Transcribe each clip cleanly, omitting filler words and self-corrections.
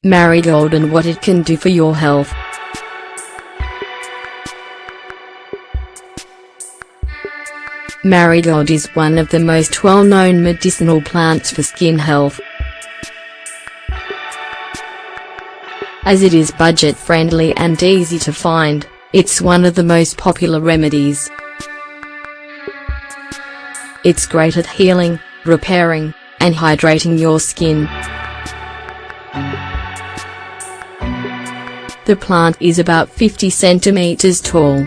Marigold and what it can do for your health. Marigold is one of the most well-known medicinal plants for skin health. As it is budget-friendly and easy to find, it's one of the most popular remedies. It's great at healing, repairing, and hydrating your skin. The plant is about 50 centimeters tall.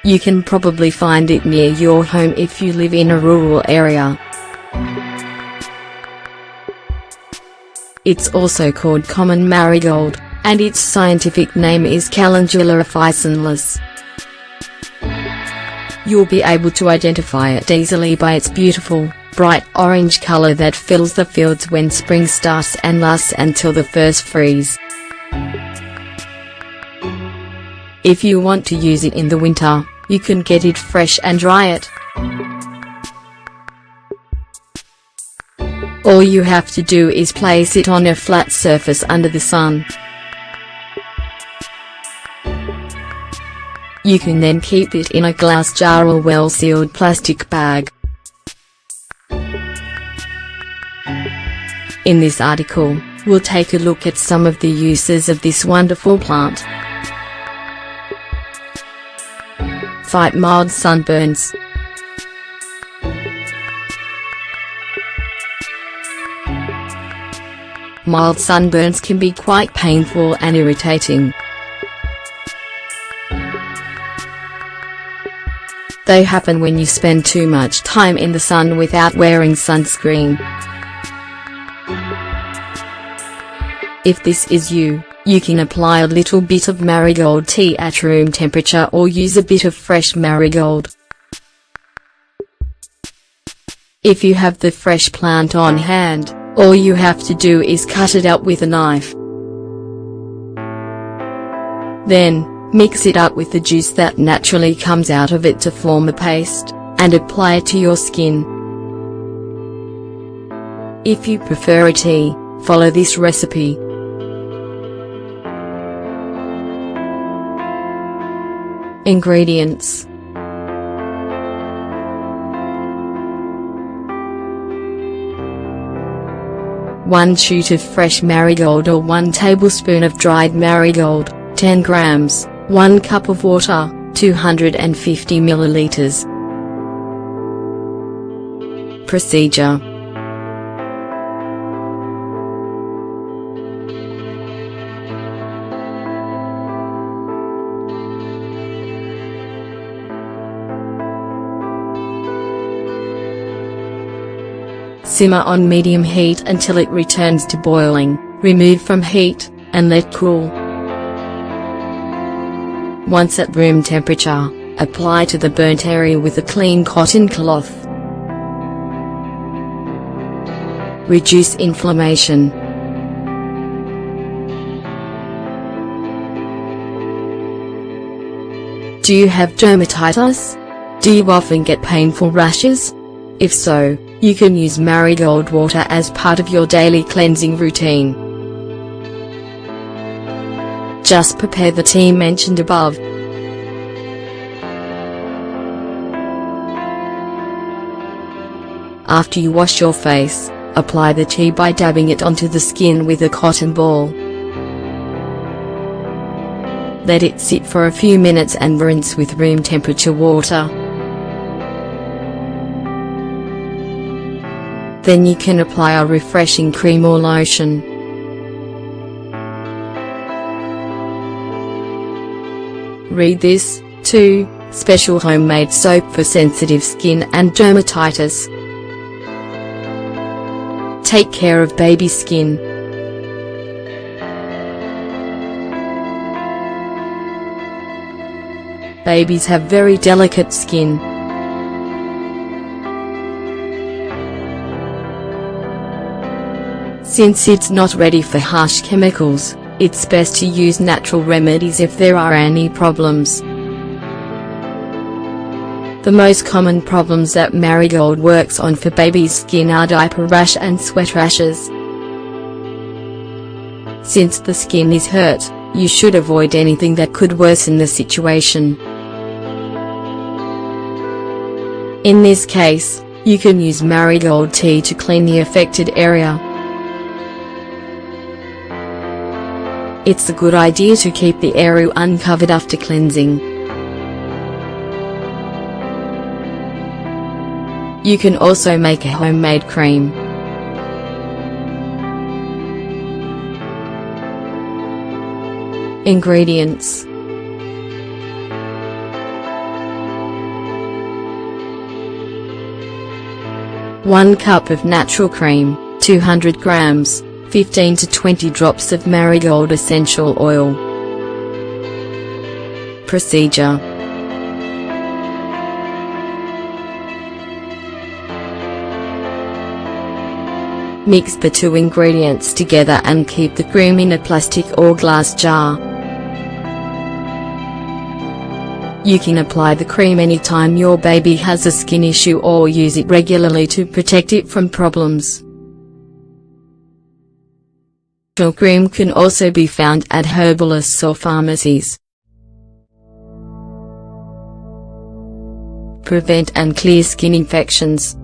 You can probably find it near your home if you live in a rural area. It's also called common marigold, and its scientific name is Calendula officinus. You'll be able to identify it easily by its beautiful, bright orange color that fills the fields when spring starts and lasts until the first freeze. If you want to use it in the winter, you can get it fresh and dry it. All you have to do is place it on a flat surface under the sun. You can then keep it in a glass jar or well-sealed plastic bag. In this article, we'll take a look at some of the uses of this wonderful plant. Fight mild sunburns. Mild sunburns can be quite painful and irritating. They happen when you spend too much time in the sun without wearing sunscreen. If this is you, you can apply a little bit of marigold tea at room temperature or use a bit of fresh marigold. If you have the fresh plant on hand, all you have to do is cut it up with a knife. Then, mix it up with the juice that naturally comes out of it to form a paste, and apply it to your skin. If you prefer a tea, follow this recipe. Ingredients: 1 shoot of fresh marigold or 1 tablespoon of dried marigold, 10 grams, 1 cup of water, 250 milliliters. Procedure: simmer on medium heat until it returns to boiling, remove from heat, and let cool. Once at room temperature, apply to the burnt area with a clean cotton cloth. Reduce inflammation. Do you have dermatitis? Do you often get painful rashes? If so, you can use marigold water as part of your daily cleansing routine. Just prepare the tea mentioned above. After you wash your face, apply the tea by dabbing it onto the skin with a cotton ball. Let it sit for a few minutes and rinse with room temperature water. Then you can apply a refreshing cream or lotion. Read this, too: special homemade soap for sensitive skin and dermatitis. Take care of baby skin. Babies have very delicate skin. Since it's not ready for harsh chemicals, it's best to use natural remedies if there are any problems. The most common problems that Marigold works on for baby's skin are diaper rash and sweat rashes. Since the skin is hurt, you should avoid anything that could worsen the situation. In this case, you can use Marigold tea to clean the affected area. It's a good idea to keep the area uncovered after cleansing. You can also make a homemade cream. Ingredients: 1 cup of natural cream, 200 grams, 15 to 20 drops of Marigold essential oil. Procedure: mix the 2 ingredients together and keep the cream in a plastic or glass jar. You can apply the cream anytime your baby has a skin issue or use it regularly to protect it from problems. Cream can also be found at herbalists or pharmacies. Prevent and clear skin infections.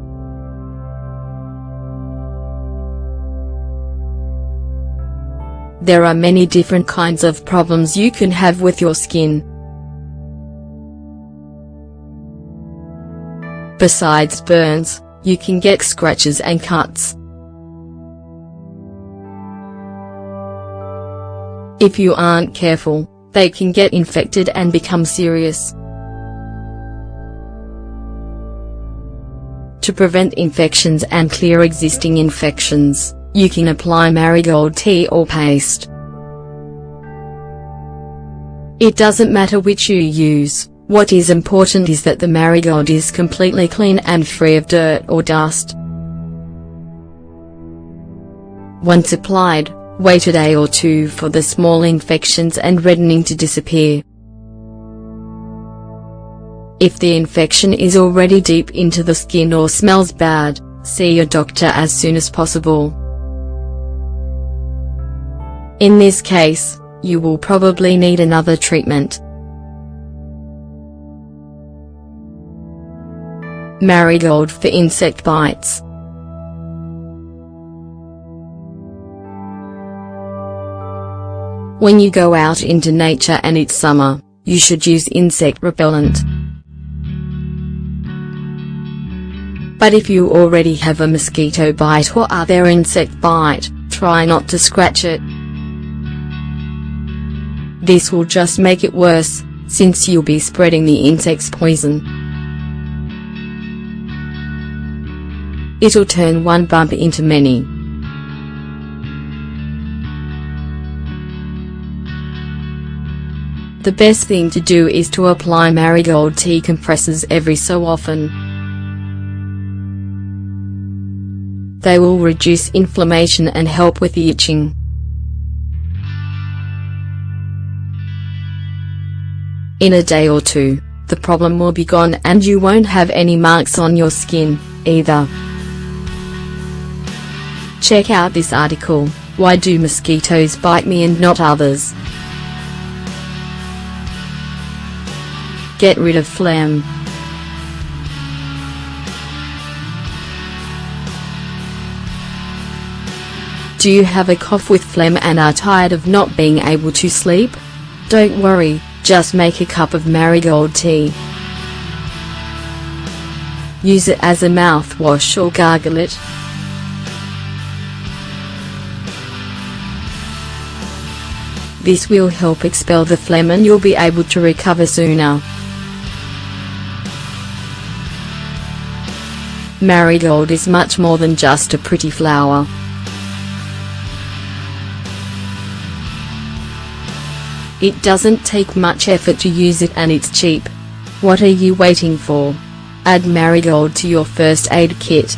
There are many different kinds of problems you can have with your skin. Besides burns, you can get scratches and cuts. If you aren't careful, they can get infected and become serious. To prevent infections and clear existing infections, you can apply Marigold tea or paste. It doesn't matter which you use, what is important is that the Marigold is completely clean and free of dirt or dust. Once applied, wait a day or 2 for the small infections and reddening to disappear. If the infection is already deep into the skin or smells bad, see your doctor as soon as possible. In this case, you will probably need another treatment. Marigold for insect bites. When you go out into nature and it's summer, you should use insect repellent. But if you already have a mosquito bite or other insect bite, try not to scratch it. This will just make it worse, since you'll be spreading the insect's poison. It'll turn one bump into many. The best thing to do is to apply Marigold tea compresses every so often. They will reduce inflammation and help with the itching. In a day or 2, the problem will be gone and you won't have any marks on your skin, either. Check out this article, Why Do Mosquitoes Bite Me and Not Others? Get rid of phlegm. Do you have a cough with phlegm and are tired of not being able to sleep? Don't worry, just make a cup of Marigold tea. Use it as a mouthwash or gargle it. This will help expel the phlegm and you'll be able to recover sooner. Marigold is much more than just a pretty flower. It doesn't take much effort to use it and it's cheap. What are you waiting for? Add Marigold to your first aid kit.